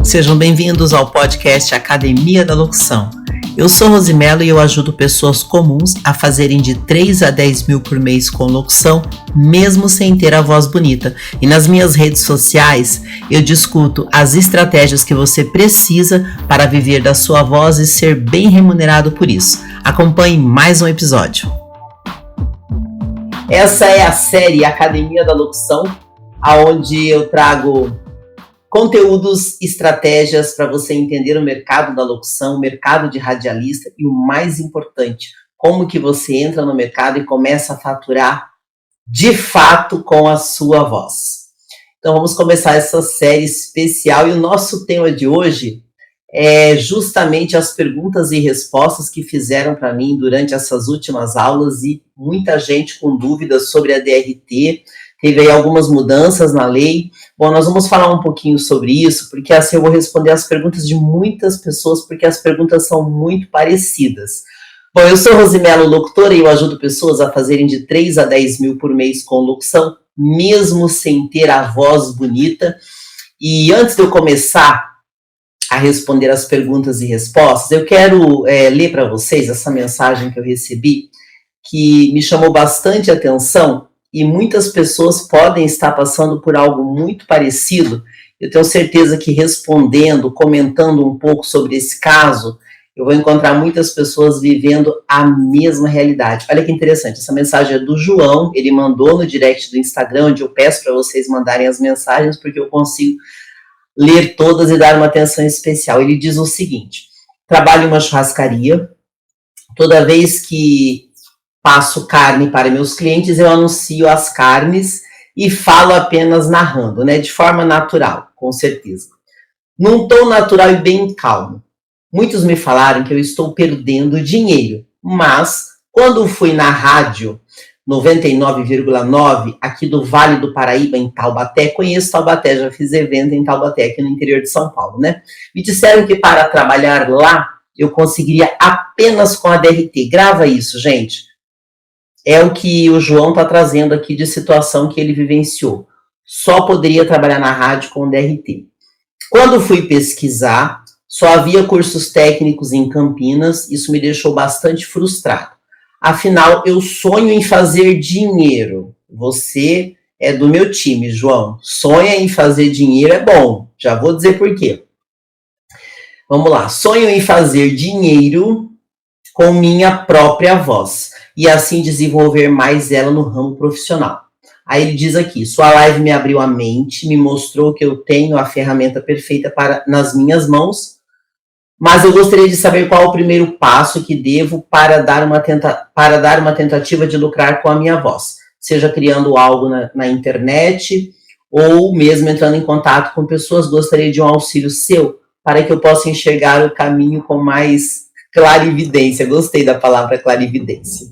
Sejam bem-vindos ao podcast Academia da Locução. Eu sou Rosimelo e eu ajudo pessoas comuns a fazerem de 3 a 10 mil por mês com locução, mesmo sem ter a voz bonita. E nas minhas redes sociais eu discuto as estratégias que você precisa para viver da sua voz e ser bem remunerado por isso. Acompanhe mais um episódio. Essa é a série Academia da Locução, onde eu trago conteúdos, estratégias para você entender o mercado da locução, o mercado de radialista e o mais importante, como que você entra no mercado e começa a faturar de fato com a sua voz. Então vamos começar essa série especial e o nosso tema de hoje é justamente as perguntas e respostas que fizeram para mim durante essas últimas aulas e muita gente com dúvidas sobre a DRT. Teve aí algumas mudanças na lei. Bom, nós vamos falar um pouquinho sobre isso, porque assim eu vou responder as perguntas de muitas pessoas, porque as perguntas são muito parecidas. Bom, eu sou Rosimelo, locutora, e eu ajudo pessoas a fazerem de 3 a 10 mil por mês com locução, mesmo sem ter a voz bonita. E antes de eu começar a responder as perguntas e respostas, eu quero ler para vocês essa mensagem que eu recebi, que me chamou bastante atenção, e muitas pessoas podem estar passando por algo muito parecido. Eu tenho certeza que respondendo, comentando um pouco sobre esse caso, eu vou encontrar muitas pessoas vivendo a mesma realidade. Olha que interessante, essa mensagem é do João, ele mandou no direct do Instagram, onde eu peço para vocês mandarem as mensagens, porque eu consigo ler todas e dar uma atenção especial. Ele diz o seguinte: trabalho em uma churrascaria, toda vez que passo carne para meus clientes, eu anuncio as carnes e falo apenas narrando, né? De forma natural, com certeza. Num tom natural e bem calmo. Muitos me falaram que eu estou perdendo dinheiro, mas quando fui na rádio 99,9 aqui do Vale do Paraíba, em Taubaté, conheço Taubaté, já fiz evento em Taubaté, aqui no interior de São Paulo, né? Me disseram que para trabalhar lá, eu conseguiria apenas com a DRT. Grava isso, gente. É o que o João está trazendo aqui de situação que ele vivenciou. Só poderia trabalhar na rádio com DRT. Quando fui pesquisar, só havia cursos técnicos em Campinas, isso me deixou bastante frustrado. Afinal, eu sonho em fazer dinheiro. Você é do meu time, João. Sonha em fazer dinheiro é bom. Já vou dizer por quê. Vamos lá. Sonho em fazer dinheiro com minha própria voz e assim desenvolver mais ela no ramo profissional. Aí ele diz aqui: sua live me abriu a mente, me mostrou que eu tenho a ferramenta perfeita nas minhas mãos, mas eu gostaria de saber qual o primeiro passo que devo para dar uma tentativa de lucrar com a minha voz, seja criando algo na internet ou mesmo entrando em contato com pessoas. Gostaria de um auxílio seu para que eu possa enxergar o caminho com mais clarividência. Gostei da palavra clarividência.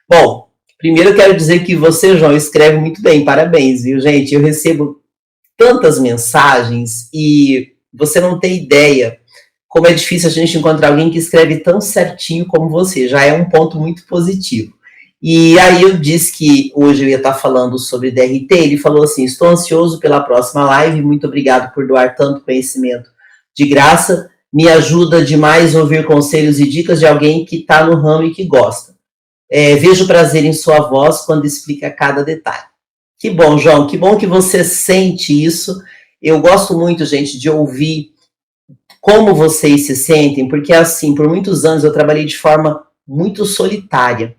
Bom, primeiro eu quero dizer que você, João, escreve muito bem. Parabéns, viu, gente? Eu recebo tantas mensagens e você não tem ideia como é difícil a gente encontrar alguém que escreve tão certinho como você. Já é um ponto muito positivo. E aí eu disse que hoje eu ia estar falando sobre DRT. Ele falou assim: estou ansioso pela próxima live. Muito obrigado por doar tanto conhecimento de graça. Me ajuda demais ouvir conselhos e dicas de alguém que está no ramo e que gosta. Vejo prazer em sua voz quando explica cada detalhe. Que bom, João, que bom que você sente isso. Eu gosto muito, gente, de ouvir como vocês se sentem, porque assim, por muitos anos eu trabalhei de forma muito solitária.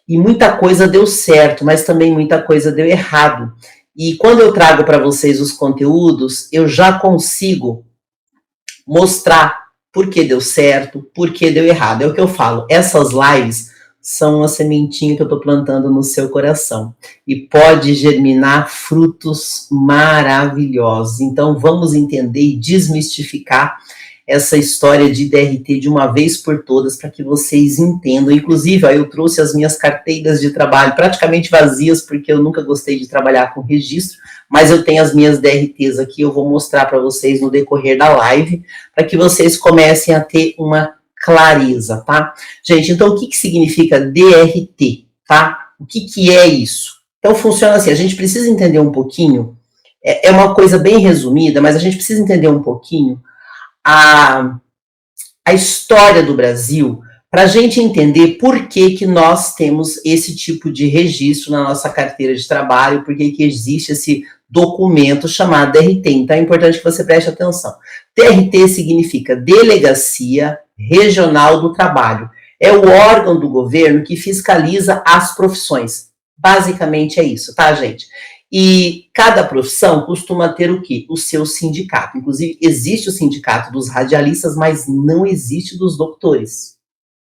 E muita coisa deu certo, mas também muita coisa deu errado. E quando eu trago para vocês os conteúdos, eu já consigo mostrar por que deu certo, por que deu errado. É o que eu falo, essas lives são uma sementinha que eu estou plantando no seu coração e pode germinar frutos maravilhosos. Então vamos entender e desmistificar essa história de DRT de uma vez por todas, para que vocês entendam. Inclusive, ó, eu trouxe as minhas carteiras de trabalho praticamente vazias, porque eu nunca gostei de trabalhar com registro, mas eu tenho as minhas DRTs aqui, eu vou mostrar para vocês no decorrer da live, para que vocês comecem a ter uma clareza, tá? Gente, então o que significa DRT, tá? O que é isso? Então funciona assim, a gente precisa entender um pouquinho É uma coisa bem resumida, mas a gente precisa entender um pouquinho a história do Brasil para a gente entender por que nós temos esse tipo de registro na nossa carteira de trabalho, por que existe esse documento chamado DRT. Então é importante que você preste atenção. DRT significa Delegacia Regional do Trabalho. É o órgão do governo que fiscaliza as profissões. Basicamente é isso, tá, gente? E cada profissão costuma ter o quê? O seu sindicato. Inclusive, existe o sindicato dos radialistas, mas não existe dos doutores,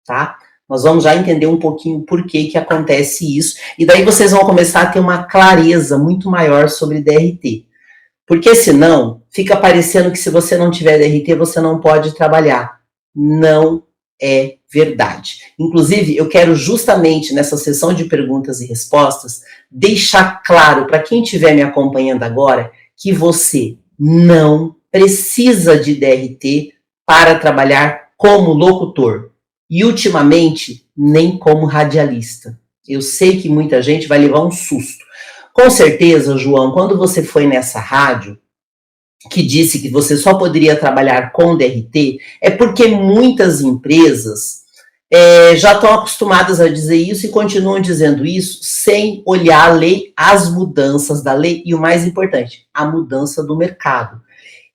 tá? Nós vamos já entender um pouquinho por que acontece isso, e daí vocês vão começar a ter uma clareza muito maior sobre DRT. Porque senão, fica parecendo que se você não tiver DRT, você não pode trabalhar. Não é verdade. Inclusive, eu quero justamente nessa sessão de perguntas e respostas deixar claro para quem estiver me acompanhando agora que você não precisa de DRT para trabalhar como locutor e ultimamente nem como radialista. Eu sei que muita gente vai levar um susto. Com certeza, João, quando você foi nessa rádio que disse que você só poderia trabalhar com DRT, é porque muitas empresas já estão acostumadas a dizer isso e continuam dizendo isso sem olhar a lei, as mudanças da lei e o mais importante, a mudança do mercado.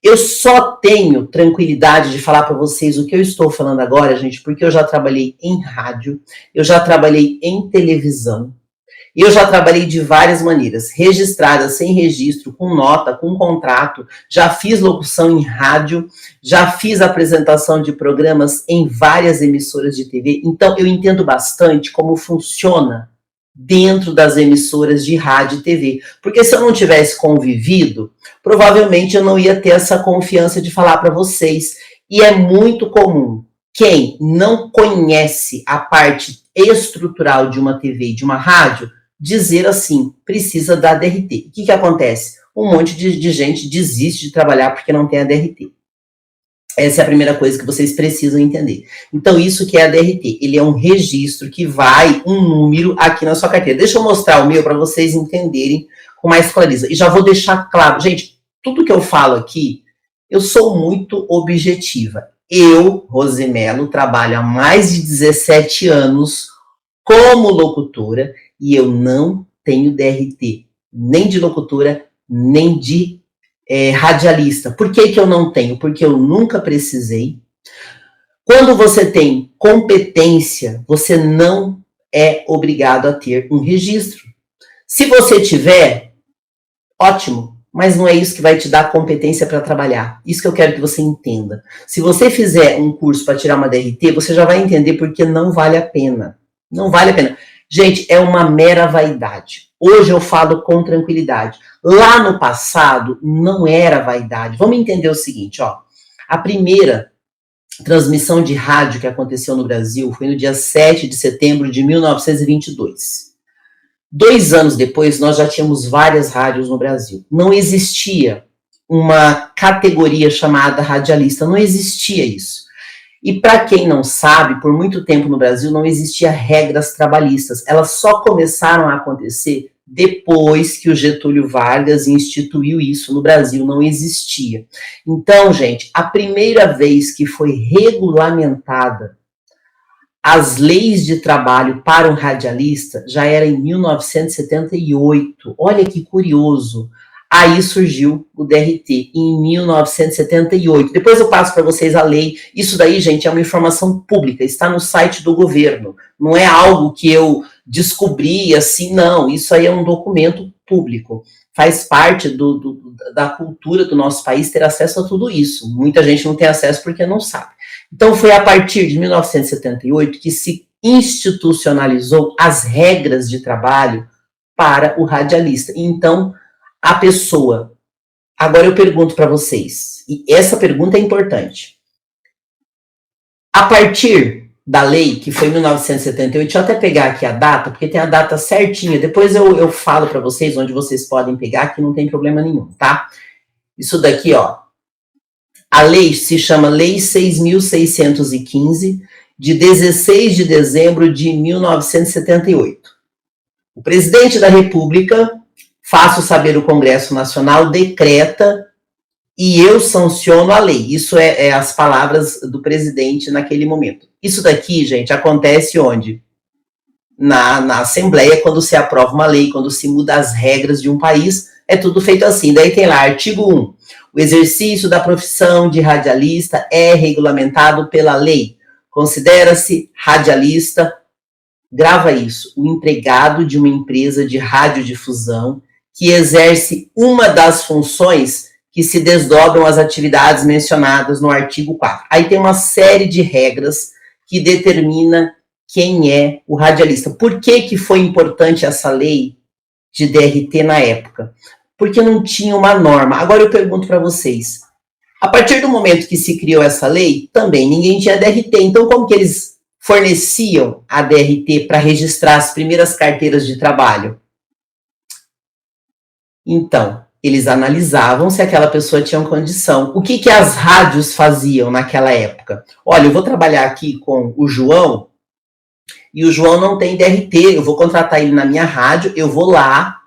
Eu só tenho tranquilidade de falar para vocês o que eu estou falando agora, gente, porque eu já trabalhei em rádio, eu já trabalhei em televisão, e eu já trabalhei de várias maneiras, registrada, sem registro, com nota, com contrato, já fiz locução em rádio, já fiz apresentação de programas em várias emissoras de TV, então eu entendo bastante como funciona dentro das emissoras de rádio e TV, porque se eu não tivesse convivido, provavelmente eu não ia ter essa confiança de falar para vocês, e é muito comum quem não conhece a parte estrutural de uma TV e de uma rádio, dizer assim, precisa da DRT. O que acontece? Um monte de gente desiste de trabalhar porque não tem a DRT. Essa é a primeira coisa que vocês precisam entender. Então, isso que é a DRT. Ele é um registro que vai um número aqui na sua carteira. Deixa eu mostrar o meu para vocês entenderem com mais clareza. E já vou deixar claro. Gente, tudo que eu falo aqui, eu sou muito objetiva. Eu, Rosemelo, trabalho há mais de 17 anos como locutora e eu não tenho DRT, nem de locutora, nem de radialista. Por que eu não tenho? Porque eu nunca precisei. Quando você tem competência, você não é obrigado a ter um registro. Se você tiver, ótimo, mas não é isso que vai te dar competência para trabalhar. Isso que eu quero que você entenda. Se você fizer um curso para tirar uma DRT, você já vai entender porque não vale a pena. Não vale a pena. Gente, é uma mera vaidade. Hoje eu falo com tranquilidade. Lá no passado, não era vaidade. Vamos entender o seguinte, ó. A primeira transmissão de rádio que aconteceu no Brasil foi no dia 7 de setembro de 1922. 2 anos depois, nós já tínhamos várias rádios no Brasil. Não existia uma categoria chamada radialista, não existia isso. E para quem não sabe, por muito tempo no Brasil não existia regras trabalhistas. Elas só começaram a acontecer depois que o Getúlio Vargas instituiu isso no Brasil, não existia. Então, gente, a primeira vez que foi regulamentada as leis de trabalho para um radialista já era em 1978. Olha que curioso. Aí surgiu o DRT em 1978. Depois eu passo para vocês a lei. Isso daí, gente, é uma informação pública, está no site do governo. Não é algo que eu descobri assim, não. Isso aí é um documento público. Faz parte da cultura do nosso país ter acesso a tudo isso. Muita gente não tem acesso porque não sabe. Então foi a partir de 1978 que se institucionalizou as regras de trabalho para o radialista. Então, a pessoa, agora eu pergunto para vocês, e essa pergunta é importante. A partir da lei, que foi em 1978, deixa eu até pegar aqui a data, porque tem a data certinha, depois eu falo para vocês onde vocês podem pegar, que não tem problema nenhum, tá? Isso daqui, ó, a lei se chama Lei 6.615, de 16 de dezembro de 1978. O presidente da República faço saber o Congresso Nacional, decreta e eu sanciono a lei. Isso é as palavras do presidente naquele momento. Isso daqui, gente, acontece onde? Na Assembleia, quando se aprova uma lei, quando se muda as regras de um país, é tudo feito assim. Daí tem lá, artigo 1. O exercício da profissão de radialista é regulamentado pela lei. Considera-se radialista, grava isso, o empregado de uma empresa de radiodifusão que exerce uma das funções que se desdobram as atividades mencionadas no artigo 4. Aí tem uma série de regras que determina quem é o radialista. Por que foi importante essa lei de DRT na época? Porque não tinha uma norma. Agora eu pergunto para vocês, a partir do momento que se criou essa lei, também ninguém tinha DRT. Então, como que eles forneciam a DRT para registrar as primeiras carteiras de trabalho? Então, eles analisavam se aquela pessoa tinha condição. O que as rádios faziam naquela época? Olha, eu vou trabalhar aqui com o João, e o João não tem DRT, eu vou contratar ele na minha rádio, eu vou lá,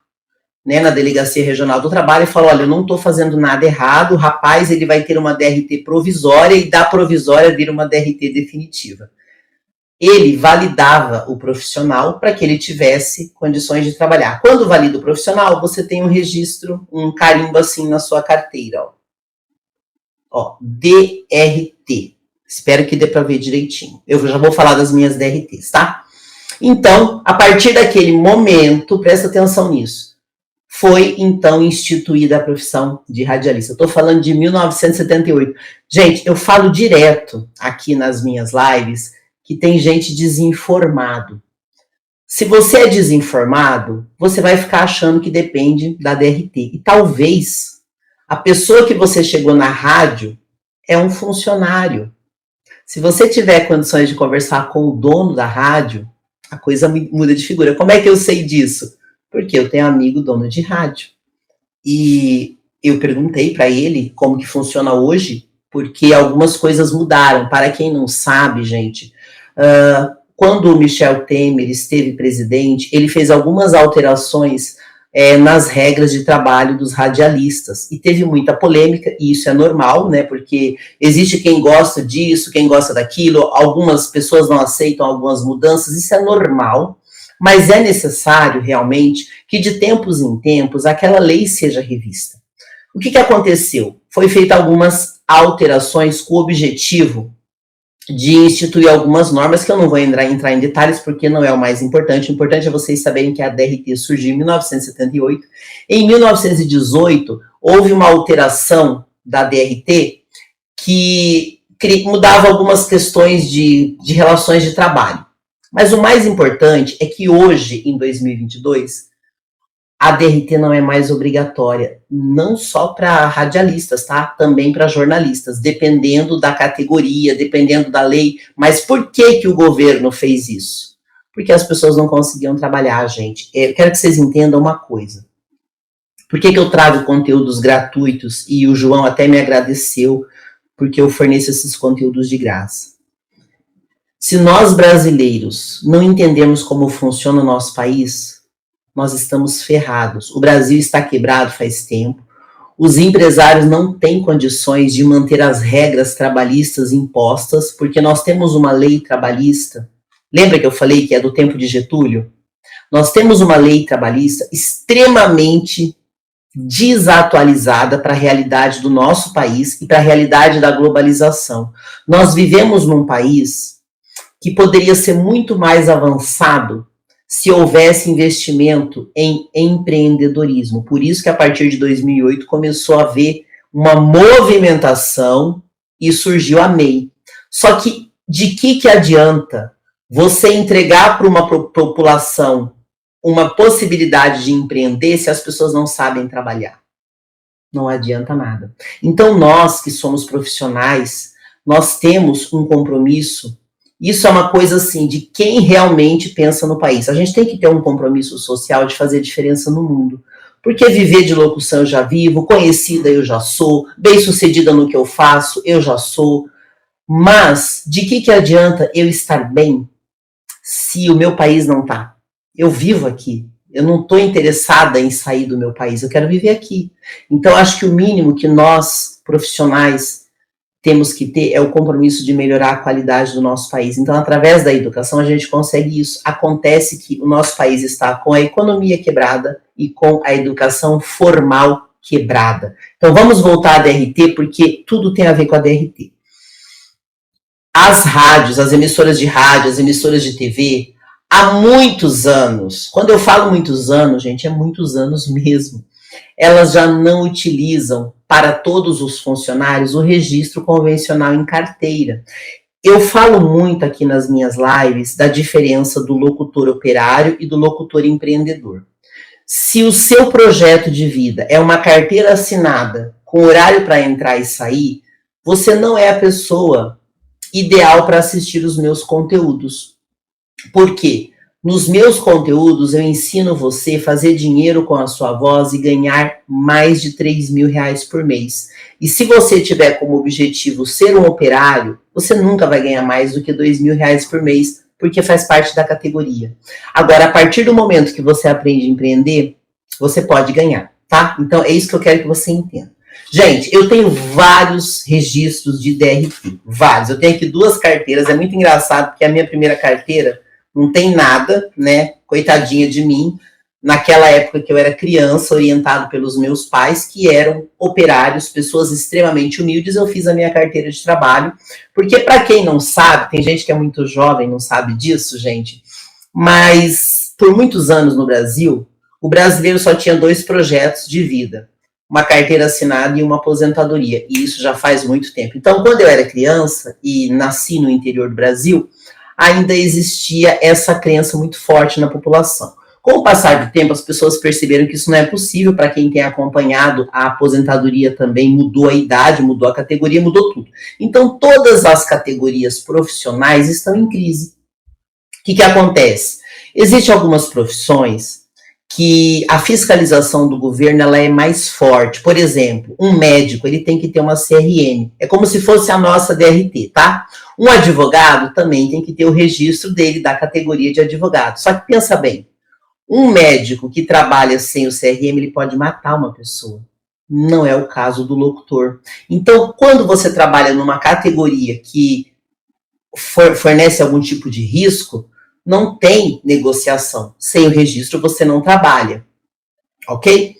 né, na Delegacia Regional do Trabalho e falo, olha, eu não estou fazendo nada errado, o rapaz ele vai ter uma DRT provisória e da provisória vira uma DRT definitiva. Ele validava o profissional para que ele tivesse condições de trabalhar. Quando valida o profissional, você tem um registro, um carimbo assim na sua carteira. Ó, DRT. Espero que dê para ver direitinho. Eu já vou falar das minhas DRTs, tá? Então, a partir daquele momento, presta atenção nisso, foi então instituída a profissão de radialista. Eu estou falando de 1978. Gente, eu falo direto aqui nas minhas lives que tem gente desinformado. Se você é desinformado, você vai ficar achando que depende da DRT. E talvez a pessoa que você chegou na rádio é um funcionário. Se você tiver condições de conversar com o dono da rádio, a coisa muda de figura. Como é que eu sei disso? Porque eu tenho amigo dono de rádio. E eu perguntei para ele como que funciona hoje, porque algumas coisas mudaram. Para quem não sabe, gente, quando o Michel Temer esteve presidente, ele fez algumas alterações nas regras de trabalho dos radialistas. E teve muita polêmica, e isso é normal, né? Porque existe quem gosta disso, quem gosta daquilo, algumas pessoas não aceitam algumas mudanças, isso é normal, mas é necessário realmente que de tempos em tempos aquela lei seja revista. O que aconteceu? Foi feita algumas alterações com o objetivo de instituir algumas normas que eu não vou entrar em detalhes porque não é o mais importante. O importante é vocês saberem que a DRT surgiu em 1978. Em 1918, houve uma alteração da DRT que mudava algumas questões de relações de trabalho. Mas o mais importante é que hoje, em 2022, a DRT não é mais obrigatória, não só para radialistas, tá? Também para jornalistas, dependendo da categoria, dependendo da lei. Mas por que o governo fez isso? Porque as pessoas não conseguiam trabalhar, gente. Eu quero que vocês entendam uma coisa. Por que eu trago conteúdos gratuitos? E o João até me agradeceu porque eu forneço esses conteúdos de graça. Se nós brasileiros não entendemos como funciona o nosso país, nós estamos ferrados. O Brasil está quebrado faz tempo. Os empresários não têm condições de manter as regras trabalhistas impostas, porque nós temos uma lei trabalhista. Lembra que eu falei que é do tempo de Getúlio? Nós temos uma lei trabalhista extremamente desatualizada para a realidade do nosso país e para a realidade da globalização. Nós vivemos num país que poderia ser muito mais avançado se houvesse investimento em empreendedorismo. Por isso que a partir de 2008 começou a haver uma movimentação e surgiu a MEI. Só que de que adianta você entregar para uma população uma possibilidade de empreender se as pessoas não sabem trabalhar? Não adianta nada. Então nós que somos profissionais, nós temos um compromisso. Isso é uma coisa assim, de quem realmente pensa no país. A gente tem que ter um compromisso social de fazer diferença no mundo. Porque viver de locução eu já vivo, conhecida eu já sou, bem-sucedida no que eu faço, eu já sou. Mas de que adianta eu estar bem se o meu país não tá? Eu vivo aqui, Eu não estou interessada em sair do meu país, eu quero viver aqui. Então, acho que o mínimo que nós, profissionais, temos que ter é o compromisso de melhorar a qualidade do nosso país. Então, através da educação, a gente consegue isso. Acontece que o nosso país está com a economia quebrada e com a educação formal quebrada. Então, vamos voltar à DRT, porque tudo tem a ver com a DRT. As rádios, as emissoras de rádio, as emissoras de TV, há muitos anos, quando eu falo muitos anos, gente, é muitos anos mesmo, elas já não utilizam para todos os funcionários o registro convencional em carteira. Eu falo muito aqui nas minhas lives da diferença do locutor operário e do locutor empreendedor. Se o seu projeto de vida é uma carteira assinada com horário para entrar e sair, você não é a pessoa ideal para assistir os meus conteúdos. Por quê? Nos meus conteúdos eu ensino você a fazer dinheiro com a sua voz e ganhar mais de R$3.000 por mês. E se você tiver como objetivo ser um operário, você nunca vai ganhar mais do que R$2.000 por mês, porque faz parte da categoria. Agora, a partir do momento que você aprende a empreender, você pode ganhar, tá? Então, é isso que eu quero que você entenda. Gente, eu tenho vários registros de DRT, vários. Eu tenho aqui 2 carteiras, é muito engraçado, porque a minha primeira carteira não tem nada, né? Coitadinha de mim, naquela época que eu era criança, orientado pelos meus pais, que eram operários, pessoas extremamente humildes, eu fiz a minha carteira de trabalho, porque para quem não sabe, tem gente que é muito jovem, não sabe disso, gente, mas por muitos anos no Brasil, o brasileiro só tinha 2 projetos de vida, uma carteira assinada e uma aposentadoria, e isso já faz muito tempo. Então, quando eu era criança e nasci no interior do Brasil, ainda existia essa crença muito forte na população. Com o passar do tempo, as pessoas perceberam que isso não é possível. Para quem tem acompanhado, a aposentadoria também mudou a idade, mudou a categoria, mudou tudo. Então, todas as categorias profissionais estão em crise. O que acontece? Existem algumas profissões que a fiscalização do governo ela é mais forte. Por exemplo, um médico ele tem que ter uma CRM. É como se fosse a nossa DRT, tá? Um advogado também tem que ter o registro dele da categoria de advogado. Só que pensa bem, um médico que trabalha sem o CRM, ele pode matar uma pessoa. Não é o caso do locutor. Então, quando você trabalha numa categoria que fornece algum tipo de risco, não tem negociação. Sem o registro, você não trabalha. Ok?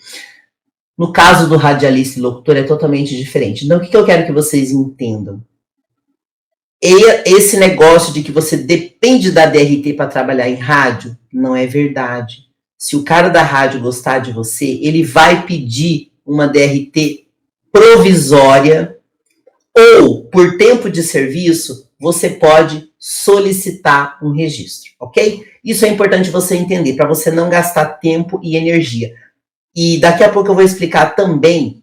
No caso do radialista e locutor, é totalmente diferente. Então, o que eu quero que vocês entendam? Esse negócio de que você depende da DRT para trabalhar em rádio, não é verdade. Se o cara da rádio gostar de você, ele vai pedir uma DRT provisória ou, por tempo de serviço, você pode solicitar um registro, ok? Isso é importante você entender, para você não gastar tempo e energia. E daqui a pouco eu vou explicar também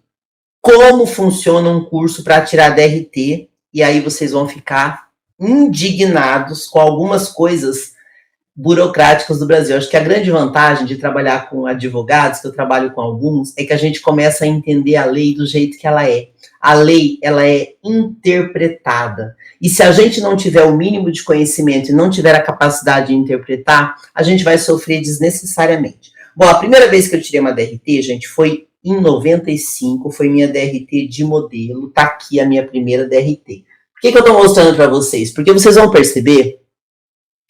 como funciona um curso para tirar DRT, e aí vocês vão ficar indignados com algumas coisas burocráticas do Brasil. Acho que a grande vantagem de trabalhar com advogados, que eu trabalho com alguns, é que a gente começa a entender a lei do jeito que ela é. A lei, ela é interpretada. E se a gente não tiver o mínimo de conhecimento e não tiver a capacidade de interpretar, a gente vai sofrer desnecessariamente. Bom, a primeira vez que eu tirei uma DRT, gente, foi em 95, foi minha DRT de modelo. Tá aqui a minha primeira DRT. Por que eu tô mostrando para vocês? Porque vocês vão perceber,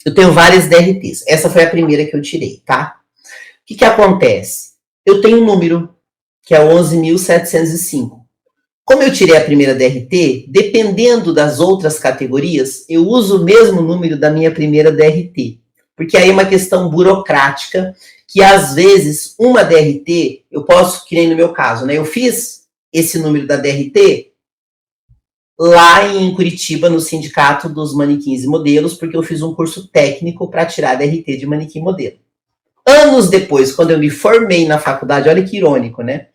eu tenho várias DRTs. Essa foi a primeira que eu tirei, tá? O que acontece? Eu tenho um número, que é 11.705. Como eu tirei a primeira DRT, dependendo das outras categorias, eu uso o mesmo número da minha primeira DRT. Porque aí é uma questão burocrática, que às vezes uma DRT, eu posso, que nem no meu caso, né? Eu fiz esse número da DRT lá em Curitiba, no Sindicato dos Manequins e Modelos, porque eu fiz um curso técnico para tirar a DRT de manequim modelo. Anos depois, quando eu me formei na faculdade, olha que irônico, né?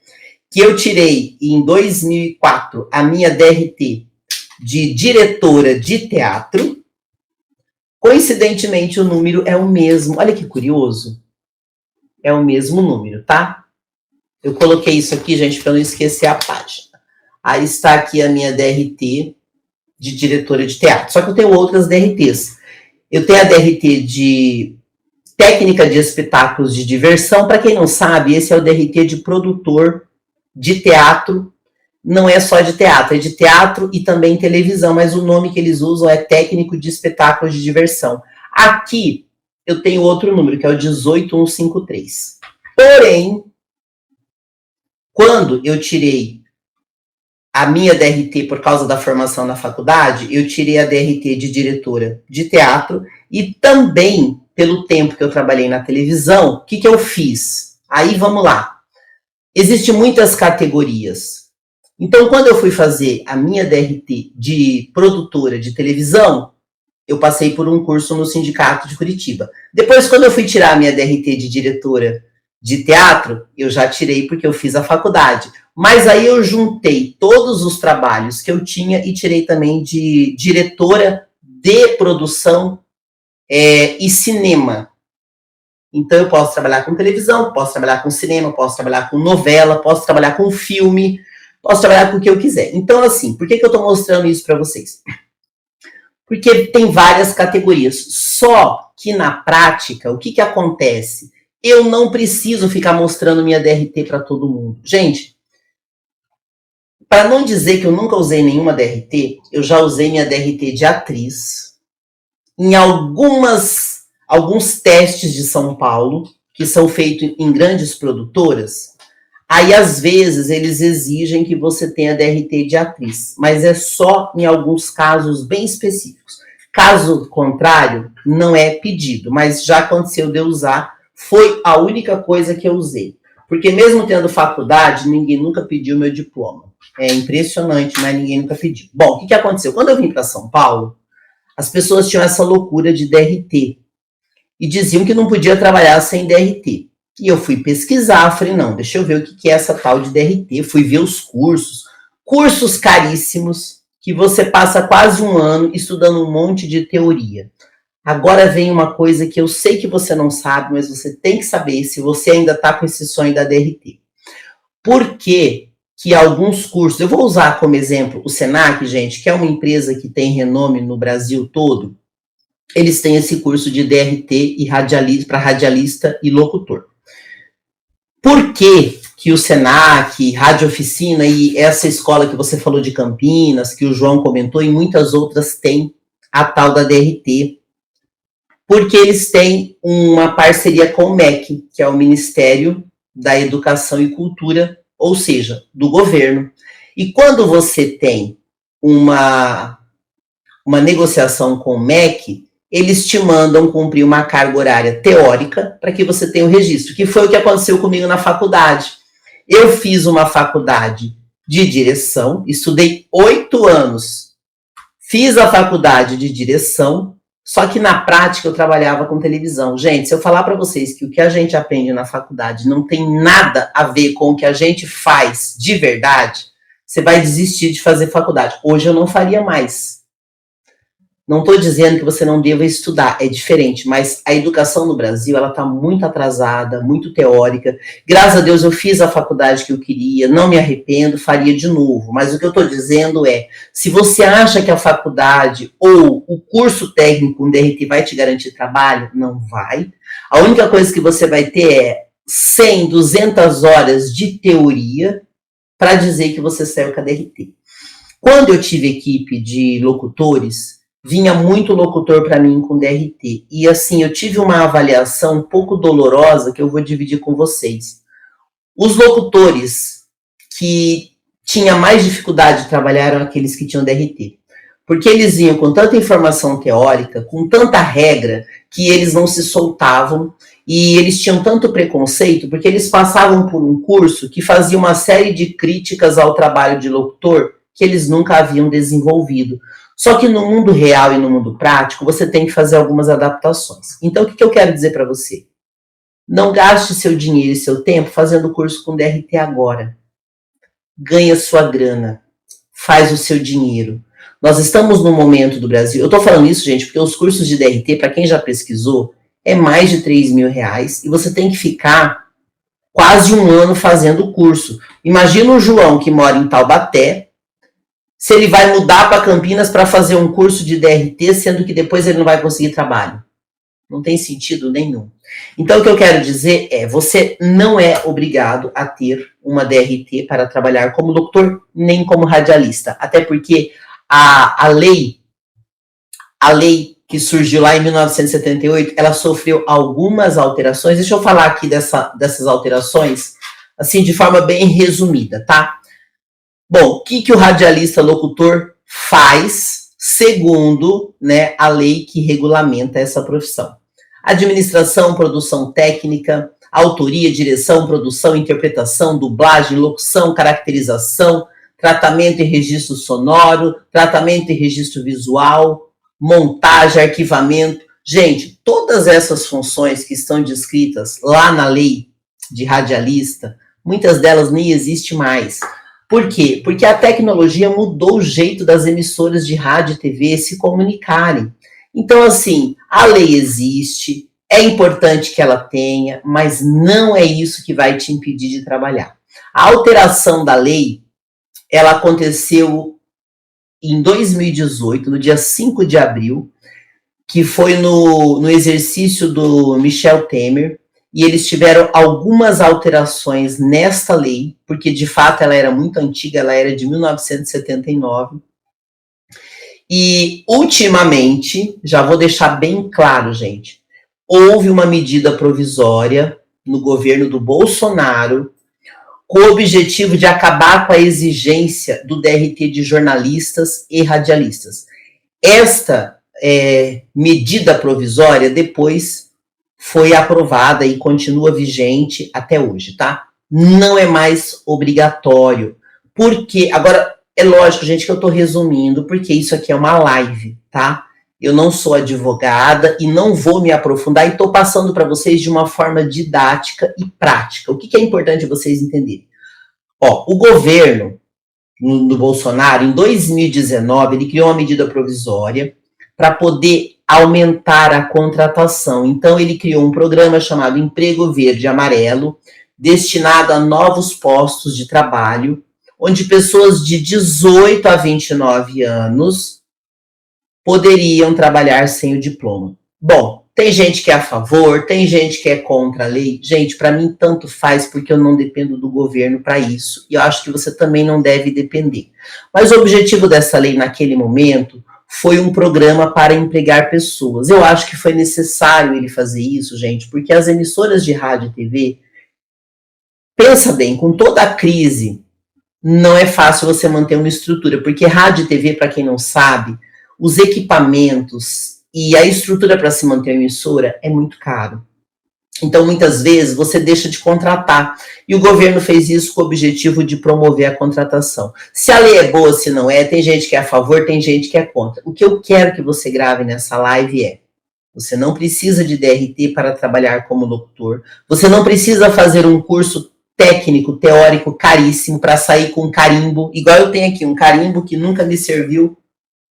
Que eu tirei em 2004 a minha DRT de diretora de teatro, coincidentemente o número é o mesmo. Olha que curioso. É o mesmo número, tá? Eu coloquei isso aqui, gente, para não esquecer a página. Aí está aqui a minha DRT de diretora de teatro. Só que eu tenho outras DRTs. Eu tenho a DRT de técnica de espetáculos de diversão. Para quem não sabe, esse é o DRT de produtor de teatro. Não é só de teatro, é de teatro e também televisão, mas o nome que eles usam é técnico de espetáculos de diversão. Aqui eu tenho outro número, que é o 18153. Porém, quando eu tirei a minha DRT por causa da formação na faculdade, eu tirei a DRT de diretora de teatro e também, pelo tempo que eu trabalhei na televisão, o que eu fiz? Aí vamos lá. Existem muitas categorias. Então, quando eu fui fazer a minha DRT de produtora de televisão, eu passei por um curso no Sindicato de Curitiba. Depois, quando eu fui tirar a minha DRT de diretora de teatro, eu já tirei porque eu fiz a faculdade. Mas aí eu juntei todos os trabalhos que eu tinha e tirei também de diretora de produção e cinema. Então eu posso trabalhar com televisão, posso trabalhar com cinema, posso trabalhar com novela, posso trabalhar com filme, posso trabalhar com o que eu quiser. Então, assim, por que eu estou mostrando isso para vocês? Porque tem várias categorias. Só que na prática, o que acontece? Eu não preciso ficar mostrando minha DRT para todo mundo. Gente, para não dizer que eu nunca usei nenhuma DRT, eu já usei minha DRT de atriz em alguns testes de São Paulo, que são feitos em grandes produtoras. Aí, às vezes, eles exigem que você tenha DRT de atriz, mas é só em alguns casos bem específicos. Caso contrário, não é pedido, mas já aconteceu de eu usar, foi a única coisa que eu usei. Porque mesmo tendo faculdade, ninguém nunca pediu meu diploma. É impressionante, mas ninguém nunca pediu. Bom, o que aconteceu? Quando eu vim para São Paulo, as pessoas tinham essa loucura de DRT e diziam que não podia trabalhar sem DRT. E eu fui pesquisar, falei, não, deixa eu ver o que é essa tal de DRT. Fui ver os cursos caríssimos, que você passa quase um ano estudando um monte de teoria. Agora vem uma coisa que eu sei que você não sabe, mas você tem que saber se você ainda está com esse sonho da DRT. Por que alguns cursos, eu vou usar como exemplo o Senac, gente, que é uma empresa que tem renome no Brasil todo, eles têm esse curso de DRT e para radialista e locutor. Por que o Senac, Rádio Oficina e essa escola que você falou de Campinas, que o João comentou, e muitas outras têm a tal da DRT? Porque eles têm uma parceria com o MEC, que é o Ministério da Educação e Cultura, ou seja, do governo. E quando você tem uma negociação com o MEC, eles te mandam cumprir uma carga horária teórica para que você tenha o registro, que foi o que aconteceu comigo na faculdade. Eu fiz uma faculdade de direção, estudei 8 anos, fiz a faculdade de direção, só que na prática eu trabalhava com televisão. Gente, se eu falar para vocês que o que a gente aprende na faculdade não tem nada a ver com o que a gente faz de verdade, você vai desistir de fazer faculdade. Hoje eu não faria mais. Não estou dizendo que você não deva estudar, é diferente, mas a educação no Brasil, ela está muito atrasada, muito teórica. Graças a Deus eu fiz a faculdade que eu queria, não me arrependo, faria de novo. Mas o que eu estou dizendo é, se você acha que a faculdade ou o curso técnico, um DRT, vai te garantir trabalho, não vai. A única coisa que você vai ter é 100, 200 horas de teoria para dizer que você saiu com a DRT. Quando eu tive equipe de locutores, vinha muito locutor para mim com DRT. E assim, eu tive uma avaliação um pouco dolorosa que eu vou dividir com vocês. Os locutores que tinham mais dificuldade de trabalhar eram aqueles que tinham DRT. Porque eles vinham com tanta informação teórica, com tanta regra, que eles não se soltavam. E eles tinham tanto preconceito, porque eles passavam por um curso que fazia uma série de críticas ao trabalho de locutor que eles nunca haviam desenvolvido. Só que no mundo real e no mundo prático, você tem que fazer algumas adaptações. Então, o que eu quero dizer para você? Não gaste seu dinheiro e seu tempo fazendo curso com DRT agora. Ganha sua grana. Faz o seu dinheiro. Nós estamos num momento do Brasil... Eu estou falando isso, gente, porque os cursos de DRT, para quem já pesquisou, é mais de R$3.000 e você tem que ficar quase um ano fazendo o curso. Imagina o João, que mora em Taubaté, se ele vai mudar para Campinas para fazer um curso de DRT, sendo que depois ele não vai conseguir trabalho. Não tem sentido nenhum. Então, o que eu quero dizer é, você não é obrigado a ter uma DRT para trabalhar como locutor, nem como radialista. Até porque a lei que surgiu lá em 1978, ela sofreu algumas alterações. Deixa eu falar aqui dessas alterações, assim, de forma bem resumida, tá? Bom, o que o radialista locutor faz segundo, né, a lei que regulamenta essa profissão? Administração, produção técnica, autoria, direção, produção, interpretação, dublagem, locução, caracterização, tratamento e registro sonoro, tratamento e registro visual, montagem, arquivamento. Gente, todas essas funções que estão descritas lá na lei de radialista, muitas delas nem existem mais. Por quê? Porque a tecnologia mudou o jeito das emissoras de rádio e TV se comunicarem. Então, assim, a lei existe, é importante que ela tenha, mas não é isso que vai te impedir de trabalhar. A alteração da lei, ela aconteceu em 2018, no dia 5 de abril, que foi no exercício do Michel Temer, e eles tiveram algumas alterações nesta lei, porque de fato ela era muito antiga, ela era de 1979. E ultimamente, já vou deixar bem claro, gente, houve uma medida provisória no governo do Bolsonaro com o objetivo de acabar com a exigência do DRT de jornalistas e radialistas. Esta medida provisória depois foi aprovada e continua vigente até hoje, tá? Não é mais obrigatório. Porque, agora, é lógico, gente, que eu tô resumindo, porque isso aqui é uma live, tá? Eu não sou advogada e não vou me aprofundar e tô passando para vocês de uma forma didática e prática. O que é importante vocês entenderem? Ó, o governo do Bolsonaro, em 2019, ele criou uma medida provisória para poder aumentar a contratação. Então, ele criou um programa chamado Emprego Verde e Amarelo, destinado a novos postos de trabalho, onde pessoas de 18 a 29 anos poderiam trabalhar sem o diploma. Bom, tem gente que é a favor, tem gente que é contra a lei. Gente, para mim tanto faz, porque eu não dependo do governo para isso. E eu acho que você também não deve depender. Mas o objetivo dessa lei naquele momento foi um programa para empregar pessoas. Eu acho que foi necessário ele fazer isso, gente, porque as emissoras de rádio e TV, pensa bem, com toda a crise, não é fácil você manter uma estrutura, porque rádio e TV, para quem não sabe, os equipamentos e a estrutura para se manter uma emissora é muito caro. Então, muitas vezes, você deixa de contratar. E o governo fez isso com o objetivo de promover a contratação. Se a lei é boa, se não é, tem gente que é a favor, tem gente que é contra. O que eu quero que você grave nessa live é: você não precisa de DRT para trabalhar como locutor. Você não precisa fazer um curso técnico, teórico, caríssimo, para sair com um carimbo. Igual eu tenho aqui, um carimbo que nunca me serviu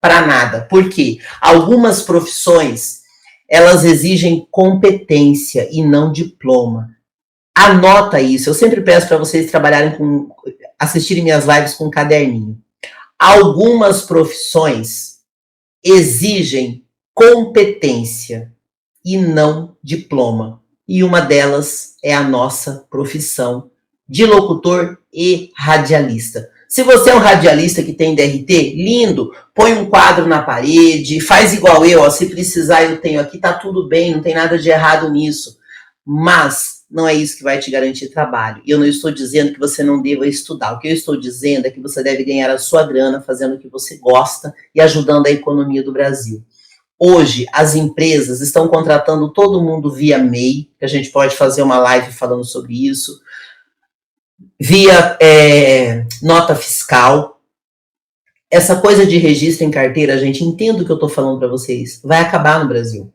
para nada. Por quê? Algumas profissões, elas exigem competência e não diploma. Anota isso. Eu sempre peço para vocês assistirem minhas lives com um caderninho. Algumas profissões exigem competência e não diploma. E uma delas é a nossa profissão de locutor e radialista. Se você é um radialista que tem DRT, lindo, põe um quadro na parede, faz igual eu, ó, se precisar eu tenho aqui, tá tudo bem, não tem nada de errado nisso. Mas não é isso que vai te garantir trabalho. E eu não estou dizendo que você não deva estudar. O que eu estou dizendo é que você deve ganhar a sua grana fazendo o que você gosta e ajudando a economia do Brasil. Hoje, as empresas estão contratando todo mundo via MEI, que a gente pode fazer uma live falando sobre isso, via nota fiscal. Essa coisa de registro em carteira, gente, entenda o que eu estou falando para vocês, vai acabar no Brasil.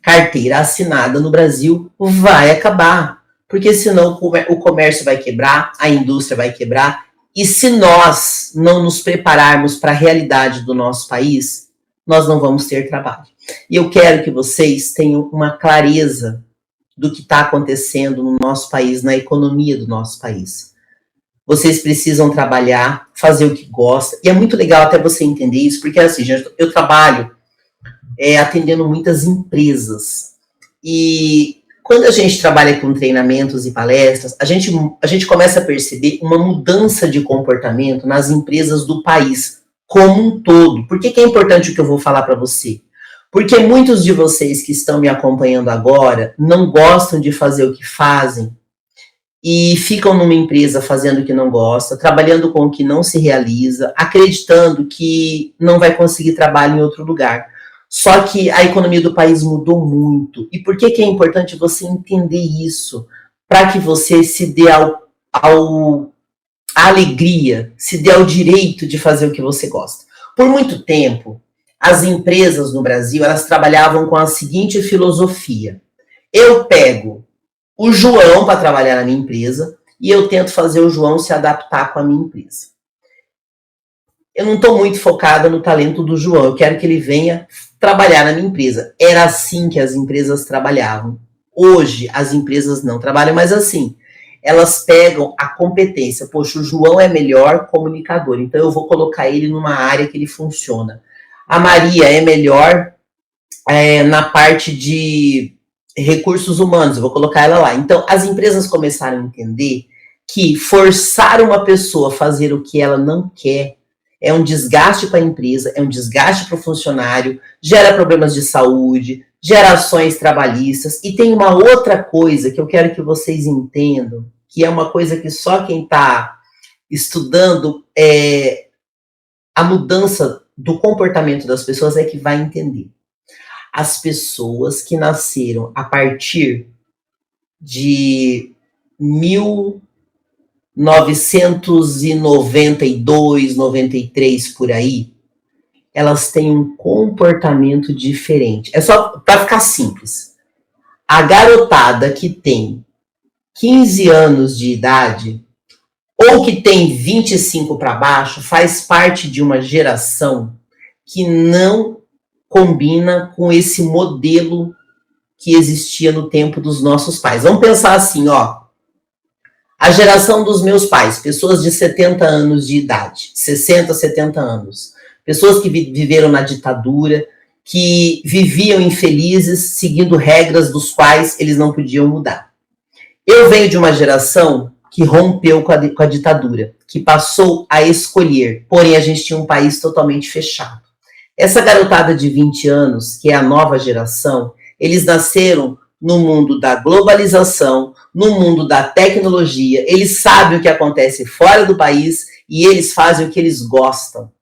Carteira assinada no Brasil vai acabar, porque senão o comércio vai quebrar, a indústria vai quebrar, e se nós não nos prepararmos para a realidade do nosso país, nós não vamos ter trabalho. E eu quero que vocês tenham uma clareza do que está acontecendo no nosso país, na economia do nosso país. Vocês precisam trabalhar, fazer o que gosta, e é muito legal até você entender isso, porque assim, gente, eu trabalho atendendo muitas empresas. E quando a gente trabalha com treinamentos e palestras, a gente começa a perceber uma mudança de comportamento nas empresas do país como um todo. Por que é importante o que eu vou falar para você? Porque muitos de vocês que estão me acompanhando agora não gostam de fazer o que fazem e ficam numa empresa fazendo o que não gosta, trabalhando com o que não se realiza, acreditando que não vai conseguir trabalho em outro lugar. Só que a economia do país mudou muito. E por que é importante você entender isso? Para que você se dê a alegria, se dê ao direito de fazer o que você gosta. Por muito tempo, as empresas no Brasil, elas trabalhavam com a seguinte filosofia: eu pego o João para trabalhar na minha empresa e eu tento fazer o João se adaptar com a minha empresa. Eu não estou muito focada no talento do João, eu quero que ele venha trabalhar na minha empresa. Era assim que as empresas trabalhavam. Hoje, as empresas não trabalham mais assim. Elas pegam a competência. Poxa, o João é melhor comunicador, então eu vou colocar ele numa área que ele funciona. A Maria é melhor na parte de recursos humanos, eu vou colocar ela lá. Então, as empresas começaram a entender que forçar uma pessoa a fazer o que ela não quer é um desgaste para a empresa, é um desgaste para o funcionário, gera problemas de saúde, gera ações trabalhistas. E tem uma outra coisa que eu quero que vocês entendam, que é uma coisa que só quem está estudando a mudança do comportamento das pessoas é que vai entender. As pessoas que nasceram a partir de 1992, 93, por aí, elas têm um comportamento diferente. É só para ficar simples. A garotada que tem 15 anos de idade, ou que tem 25 para baixo, faz parte de uma geração que não combina com esse modelo que existia no tempo dos nossos pais. Vamos pensar assim, ó. A geração dos meus pais, pessoas de 70 anos de idade, 60, 70 anos, pessoas que viveram na ditadura, que viviam infelizes, seguindo regras dos quais eles não podiam mudar. Eu venho de uma geração que rompeu com a ditadura, que passou a escolher, porém a gente tinha um país totalmente fechado. Essa garotada de 20 anos, que é a nova geração, eles nasceram no mundo da globalização, no mundo da tecnologia, eles sabem o que acontece fora do país e eles fazem o que eles gostam.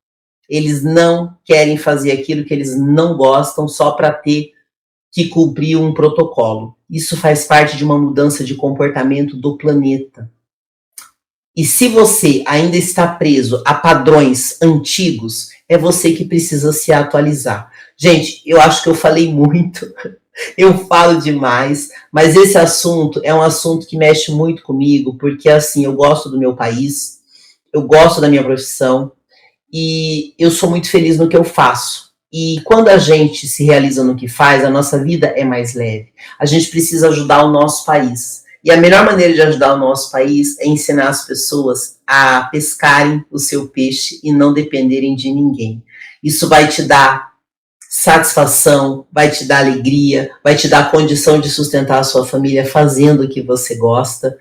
Eles não querem fazer aquilo que eles não gostam só para ter que cumprir um protocolo. Isso faz parte de uma mudança de comportamento do planeta. E se você ainda está preso a padrões antigos, é você que precisa se atualizar. Gente, eu acho que eu falei muito, eu falo demais, mas esse assunto é um assunto que mexe muito comigo, porque assim, eu gosto do meu país, eu gosto da minha profissão, e eu sou muito feliz no que eu faço. E quando a gente se realiza no que faz, a nossa vida é mais leve. A gente precisa ajudar o nosso país. E a melhor maneira de ajudar o nosso país é ensinar as pessoas a pescarem o seu peixe e não dependerem de ninguém. Isso vai te dar satisfação, vai te dar alegria, vai te dar a condição de sustentar a sua família fazendo o que você gosta.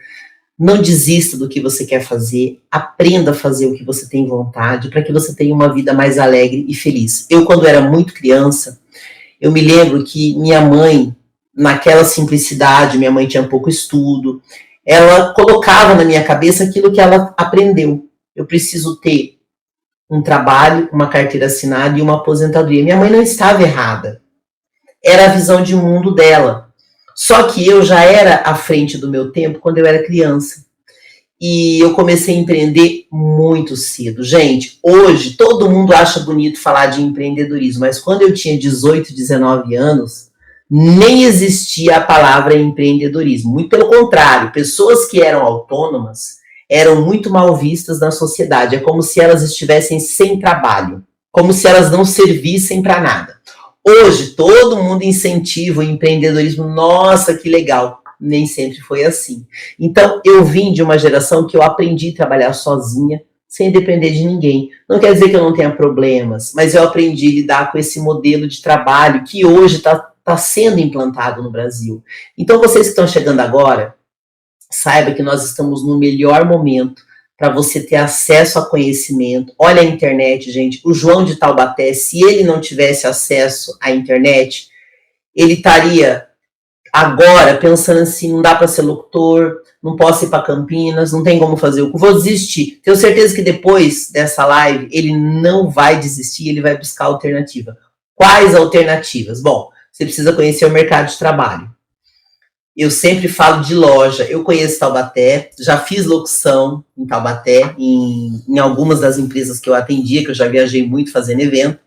Não desista do que você quer fazer, aprenda a fazer o que você tem vontade, para que você tenha uma vida mais alegre e feliz. Eu, quando era muito criança, eu me lembro que minha mãe, naquela simplicidade, minha mãe tinha pouco estudo, ela colocava na minha cabeça aquilo que ela aprendeu. Eu preciso ter um trabalho, uma carteira assinada e uma aposentadoria. Minha mãe não estava errada. Era a visão de mundo dela. Só que eu já era à frente do meu tempo quando eu era criança. E eu comecei a empreender muito cedo. Gente, hoje todo mundo acha bonito falar de empreendedorismo, mas quando eu tinha 18, 19 anos, nem existia a palavra empreendedorismo. Muito pelo contrário, pessoas que eram autônomas eram muito mal vistas na sociedade. É como se elas estivessem sem trabalho, como se elas não servissem para nada. Hoje, todo mundo incentiva o empreendedorismo. Nossa, que legal. Nem sempre foi assim. Então, eu vim de uma geração que eu aprendi a trabalhar sozinha, sem depender de ninguém. Não quer dizer que eu não tenha problemas, mas eu aprendi a lidar com esse modelo de trabalho que hoje está sendo implantado no Brasil. Então, vocês que estão chegando agora, saiba que nós estamos no melhor momento para você ter acesso a conhecimento. Olha a internet, gente. O João de Taubaté, se ele não tivesse acesso à internet, ele estaria agora pensando assim, não dá para ser locutor, não posso ir para Campinas, não tem como fazer, vou desistir. Tenho certeza que depois dessa live, ele não vai desistir, ele vai buscar alternativa. Quais alternativas? Bom, você precisa conhecer o mercado de trabalho. Eu sempre falo de loja, eu conheço Taubaté, já fiz locução em Taubaté, em algumas das empresas que eu atendia, que eu já viajei muito fazendo evento.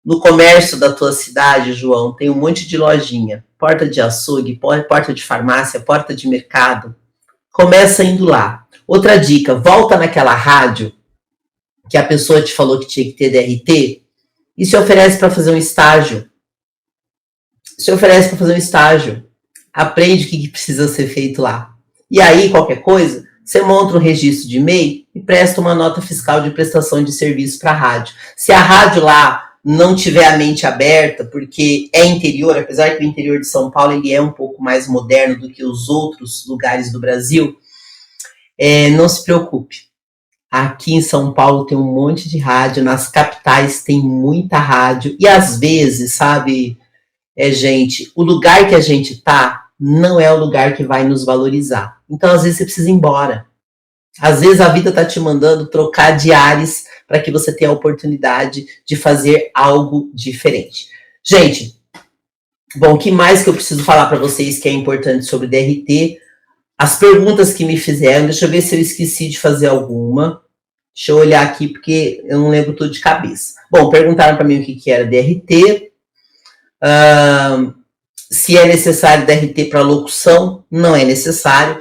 No comércio da tua cidade, João, tem um monte de lojinha, porta de açougue, porta de farmácia, porta de mercado. Começa indo lá. Outra dica, volta naquela rádio que a pessoa te falou que tinha que ter DRT e se oferece para fazer um estágio. Se oferece para fazer um estágio. Aprende o que precisa ser feito lá. E aí, qualquer coisa, você monta um registro de e-mail e presta uma nota fiscal de prestação de serviço para a rádio. Se a rádio lá não tiver a mente aberta, porque é interior, apesar que o interior de São Paulo ele é um pouco mais moderno do que os outros lugares do Brasil, não se preocupe. Aqui em São Paulo tem um monte de rádio, nas capitais tem muita rádio, e às vezes, sabe, gente, o lugar que a gente tá não é o lugar que vai nos valorizar. Então, às vezes, você precisa ir embora. Às vezes, a vida tá te mandando trocar de ares para que você tenha a oportunidade de fazer algo diferente. Gente, bom, o que mais que eu preciso falar para vocês que é importante sobre DRT? As perguntas que me fizeram, deixa eu ver se eu esqueci de fazer alguma. Deixa eu olhar aqui, porque eu não lembro tudo de cabeça. Bom, perguntaram para mim o que era DRT. Se é necessário DRT para locução, não é necessário.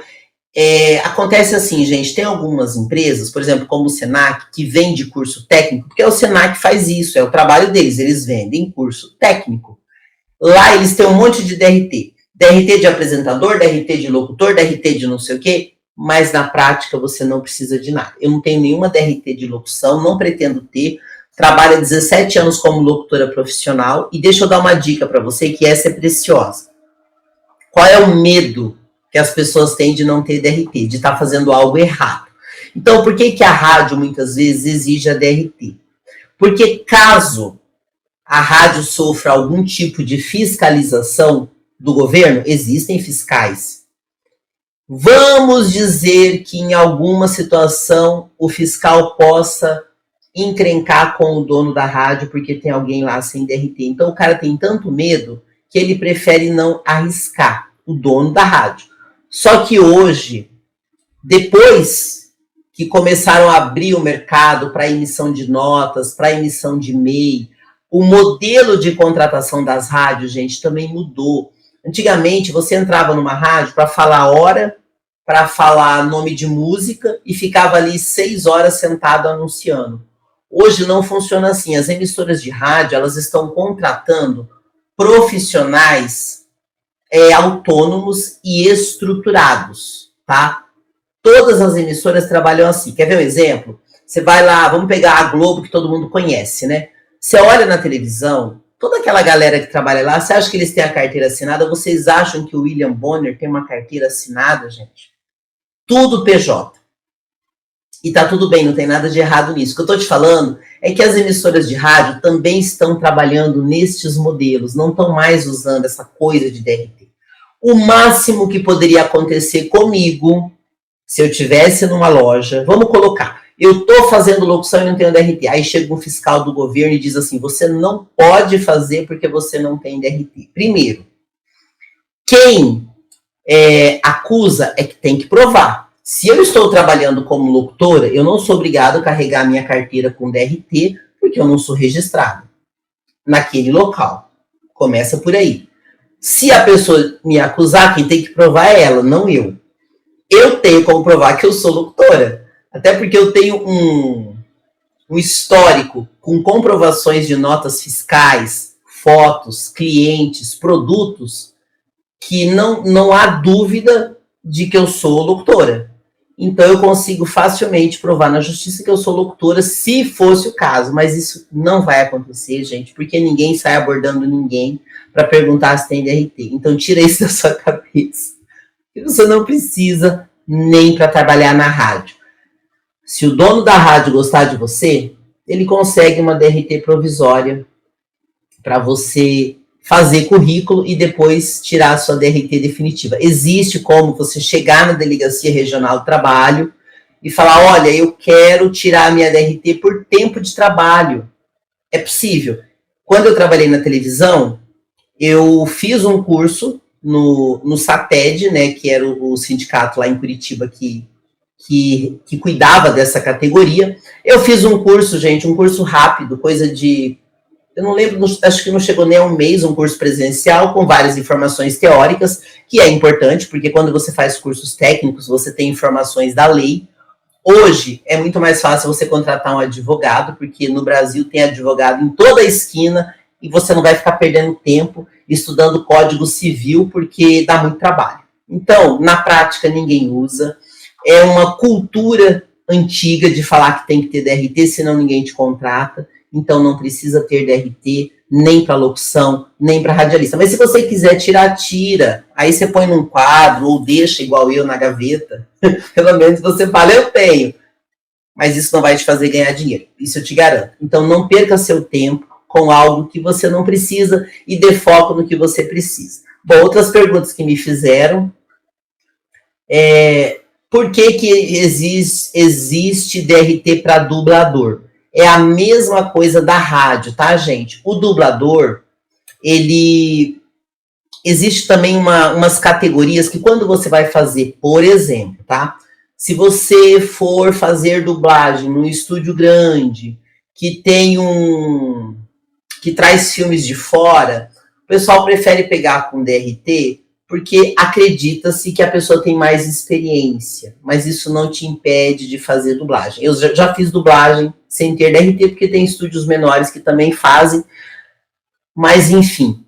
Acontece assim, gente, tem algumas empresas, por exemplo, como o Senac, que vende curso técnico, porque o Senac faz isso, é o trabalho deles, eles vendem curso técnico. Lá eles têm um monte de DRT. DRT de apresentador, DRT de locutor, DRT de não sei o quê, mas na prática você não precisa de nada. Eu não tenho nenhuma DRT de locução, não pretendo ter. Trabalho há 17 anos como locutora profissional e deixa eu dar uma dica para você que essa é preciosa. Qual é o medo que as pessoas têm de não ter DRT, de estar fazendo algo errado? Então, por que a rádio muitas vezes exige a DRT? Porque caso a rádio sofra algum tipo de fiscalização do governo, existem fiscais. Vamos dizer que em alguma situação o fiscal possa encrencar com o dono da rádio porque tem alguém lá sem DRT. Então o cara tem tanto medo que ele prefere não arriscar, o dono da rádio. Só que hoje, depois que começaram a abrir o mercado para emissão de notas, para emissão de e-mail, o modelo de contratação das rádios, gente, também mudou. Antigamente você entrava numa rádio para falar hora, para falar nome de música e ficava ali 6 horas sentado anunciando. Hoje não funciona assim. As emissoras de rádio, elas estão contratando profissionais autônomos e estruturados, tá? Todas as emissoras trabalham assim. Quer ver um exemplo? Você vai lá, vamos pegar a Globo, que todo mundo conhece, né? Você olha na televisão, toda aquela galera que trabalha lá, você acha que eles têm a carteira assinada? Vocês acham que o William Bonner tem uma carteira assinada, gente? Tudo PJ. E tá tudo bem, não tem nada de errado nisso. O que eu tô te falando é que as emissoras de rádio também estão trabalhando nestes modelos, não estão mais usando essa coisa de DRT. O máximo que poderia acontecer comigo, se eu tivesse numa loja, vamos colocar, eu tô fazendo locução e não tenho DRT, aí chega um fiscal do governo e diz assim, você não pode fazer porque você não tem DRT. Primeiro, quem acusa é que tem que provar. Se eu estou trabalhando como locutora, eu não sou obrigado a carregar minha carteira com DRT, porque eu não sou registrado naquele local. Começa por aí. Se a pessoa me acusar, quem tem que provar é ela, não eu. Eu tenho como provar que eu sou locutora. Até porque eu tenho um histórico com comprovações de notas fiscais, fotos, clientes, produtos, que não há dúvida de que eu sou locutora. Então eu consigo facilmente provar na justiça que eu sou locutora, se fosse o caso, mas isso não vai acontecer, gente, porque ninguém sai abordando ninguém para perguntar se tem DRT. Então tira isso da sua cabeça. E você não precisa nem para trabalhar na rádio. Se o dono da rádio gostar de você, ele consegue uma DRT provisória para você fazer currículo e depois tirar a sua DRT definitiva. Existe como você chegar na Delegacia Regional do Trabalho e falar, olha, eu quero tirar a minha DRT por tempo de trabalho. É possível. Quando eu trabalhei na televisão, eu fiz um curso no SATED, né, que era o sindicato lá em Curitiba que cuidava dessa categoria. Eu fiz um curso, gente, um curso rápido, coisa de... Eu não lembro, acho que não chegou nem a um mês, um curso presencial com várias informações teóricas, que é importante, porque quando você faz cursos técnicos, você tem informações da lei. Hoje, é muito mais fácil você contratar um advogado, porque no Brasil tem advogado em toda a esquina, e você não vai ficar perdendo tempo estudando Código Civil, porque dá muito trabalho. Então, na prática, ninguém usa. É uma cultura antiga de falar que tem que ter DRT, senão ninguém te contrata. Então não precisa ter DRT, nem para locução, nem para radialista. Mas se você quiser tirar, tira. Aí você põe num quadro ou deixa igual eu na gaveta. Pelo menos você fala, eu tenho. Mas isso não vai te fazer ganhar dinheiro. Isso eu te garanto. Então não perca seu tempo com algo que você não precisa e dê foco no que você precisa. Bom, outras perguntas que me fizeram. Por que existe DRT para dublador? É a mesma coisa da rádio, tá, gente? O dublador, ele... Existe também umas categorias que quando você vai fazer, por exemplo, tá? Se você for fazer dublagem num estúdio grande, que tem que traz filmes de fora, o pessoal prefere pegar com DRT porque acredita-se que a pessoa tem mais experiência, mas isso não te impede de fazer dublagem. Eu já fiz dublagem sem ter DRT, porque tem estúdios menores que também fazem, mas enfim,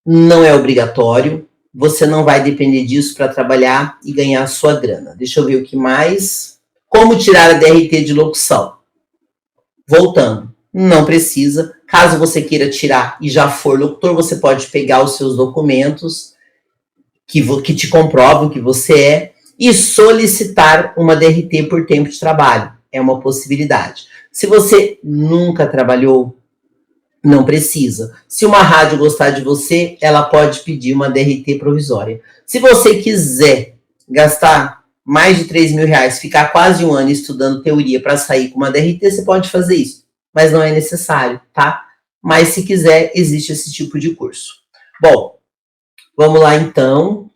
não é obrigatório, você não vai depender disso para trabalhar e ganhar a sua grana. Deixa eu ver o que mais. Como tirar a DRT de locução? Voltando, não precisa. Caso você queira tirar e já for locutor, você pode pegar os seus documentos que te comprovam que você é e solicitar uma DRT por tempo de trabalho. É uma possibilidade. Se você nunca trabalhou, não precisa. Se uma rádio gostar de você, ela pode pedir uma DRT provisória. Se você quiser gastar mais de 3 mil reais, ficar quase um ano estudando teoria para sair com uma DRT, você pode fazer isso. Mas não é necessário, tá? Mas se quiser, existe esse tipo de curso. Bom, vamos lá então.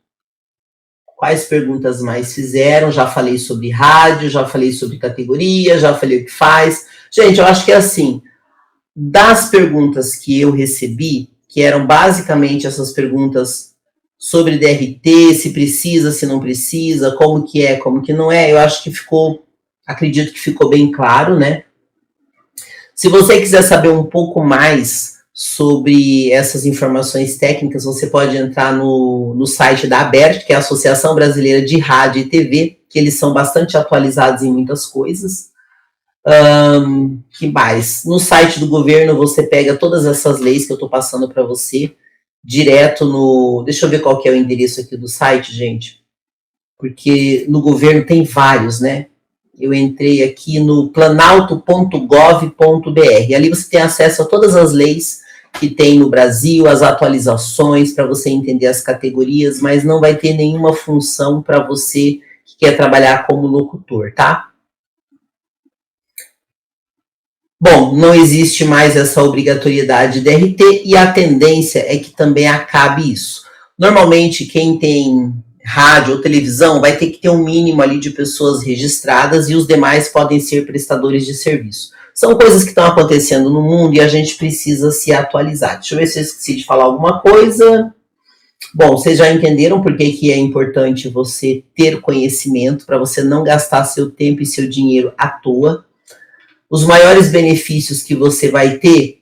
Quais perguntas mais fizeram? Já falei sobre rádio, já falei sobre categoria, já falei o que faz. Gente, eu acho que é assim, das perguntas que eu recebi, que eram basicamente essas perguntas sobre DRT, se precisa, se não precisa, como que é, como que não é, eu acho que acredito que ficou bem claro, né? Se você quiser saber um pouco mais sobre essas informações técnicas, você pode entrar no site da ABERT, que é a Associação Brasileira de Rádio e TV, que eles são bastante atualizados em muitas coisas. Que mais? No site do governo você pega todas essas leis que eu estou passando para você, direto no... Deixa eu ver qual que é o endereço aqui do site, gente. Porque no governo tem vários, né? Eu entrei aqui no planalto.gov.br. Ali você tem acesso a todas as leis que tem no Brasil, as atualizações para você entender as categorias, mas não vai ter nenhuma função para você que quer trabalhar como locutor, tá? Bom, não existe mais essa obrigatoriedade de DRT e a tendência é que também acabe isso. Normalmente, quem tem rádio ou televisão vai ter que ter um mínimo ali de pessoas registradas e os demais podem ser prestadores de serviço. São coisas que estão acontecendo no mundo e a gente precisa se atualizar. Deixa eu ver se eu esqueci de falar alguma coisa. Bom, vocês já entenderam por que é importante você ter conhecimento para você não gastar seu tempo e seu dinheiro à toa. Os maiores benefícios que você vai ter,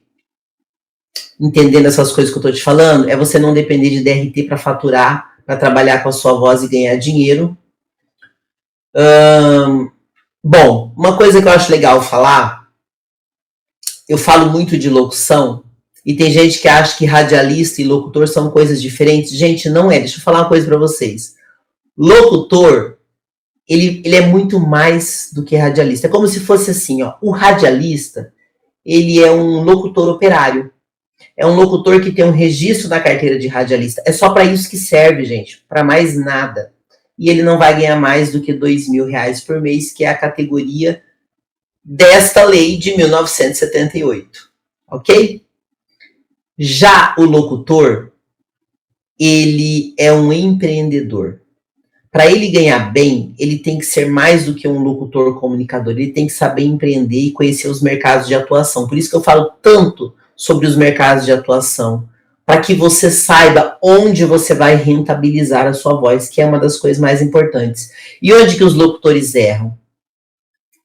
entendendo essas coisas que eu estou te falando, é você não depender de DRT para faturar, para trabalhar com a sua voz e ganhar dinheiro. Bom, uma coisa que eu acho legal falar, eu falo muito de locução, e tem gente que acha que radialista e locutor são coisas diferentes. Gente, não é. Deixa eu falar uma coisa para vocês. Locutor, ele é muito mais do que radialista. É como se fosse assim, ó. O radialista, ele é um locutor operário. É um locutor que tem um registro na carteira de radialista. É só para isso que serve, gente. Para mais nada. E ele não vai ganhar mais do que R$2.000 por mês, que é a categoria desta lei de 1978. Ok? Já o locutor, ele é um empreendedor. Para ele ganhar bem, ele tem que ser mais do que um locutor comunicador. Ele tem que saber empreender e conhecer os mercados de atuação. Por isso que eu falo tanto sobre os mercados de atuação. Para que você saiba onde você vai rentabilizar a sua voz, que é uma das coisas mais importantes. E onde que os locutores erram?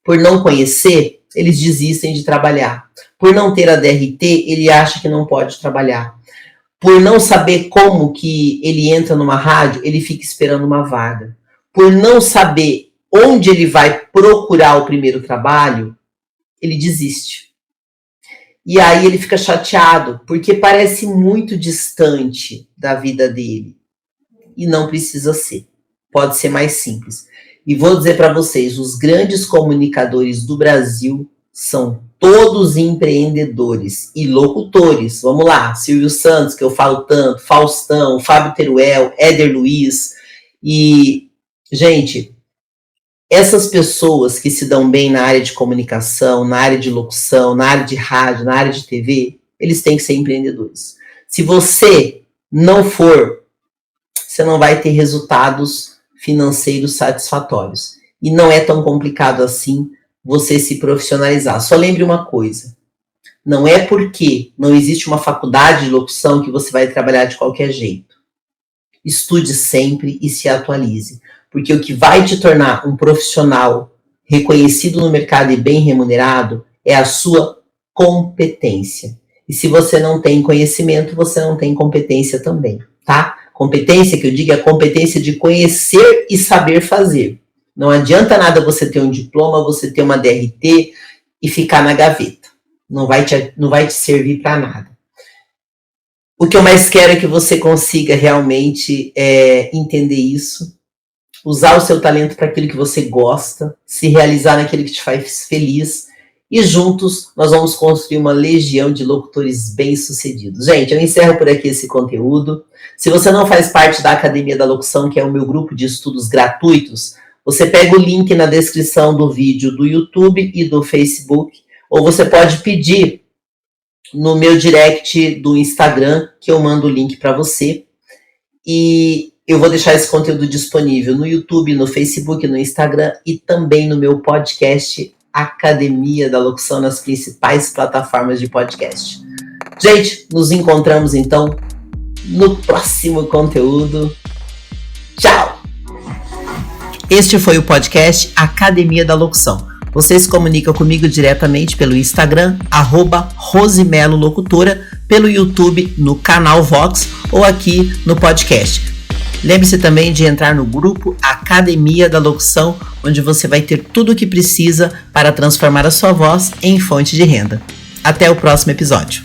Por não conhecer, eles desistem de trabalhar. Por não ter a DRT, ele acha que não pode trabalhar. Por não saber como que ele entra numa rádio, ele fica esperando uma vaga. Por não saber onde ele vai procurar o primeiro trabalho, ele desiste. E aí ele fica chateado, porque parece muito distante da vida dele. E não precisa ser. Pode ser mais simples. E vou dizer para vocês, os grandes comunicadores do Brasil são todos empreendedores e locutores. Vamos lá, Silvio Santos, que eu falo tanto, Faustão, Fábio Teruel, Éder Luiz. E, gente, essas pessoas que se dão bem na área de comunicação, na área de locução, na área de rádio, na área de TV, eles têm que ser empreendedores. Se você não for, você não vai ter resultados financeiros satisfatórios. E não é tão complicado assim você se profissionalizar. Só lembre uma coisa, não é porque não existe uma faculdade de locução que você vai trabalhar de qualquer jeito. Estude sempre e se atualize, porque o que vai te tornar um profissional reconhecido no mercado e bem remunerado é a sua competência. E se você não tem conhecimento, você não tem competência também, tá? Competência que eu digo é a competência de conhecer e saber fazer. Não adianta nada você ter um diploma, você ter uma DRT e ficar na gaveta. Não vai te servir para nada. O que eu mais quero é que você consiga realmente entender isso, usar o seu talento para aquilo que você gosta, se realizar naquilo que te faz feliz, e juntos nós vamos construir uma legião de locutores bem-sucedidos. Gente, eu encerro por aqui esse conteúdo. Se você não faz parte da Academia da Locução, que é o meu grupo de estudos gratuitos, você pega o link na descrição do vídeo do YouTube e do Facebook, ou você pode pedir no meu direct do Instagram, que eu mando o link para você. E eu vou deixar esse conteúdo disponível no YouTube, no Facebook, no Instagram e também no meu podcast Academia da Locução, nas principais plataformas de podcast. Gente, nos encontramos então no próximo conteúdo. Tchau! Este foi o podcast Academia da Locução. Você se comunica comigo diretamente pelo Instagram, @RosimeloLocutora, pelo YouTube, no canal Vox ou aqui no podcast. Lembre-se também de entrar no grupo Academia da Locução, onde você vai ter tudo o que precisa para transformar a sua voz em fonte de renda. Até o próximo episódio.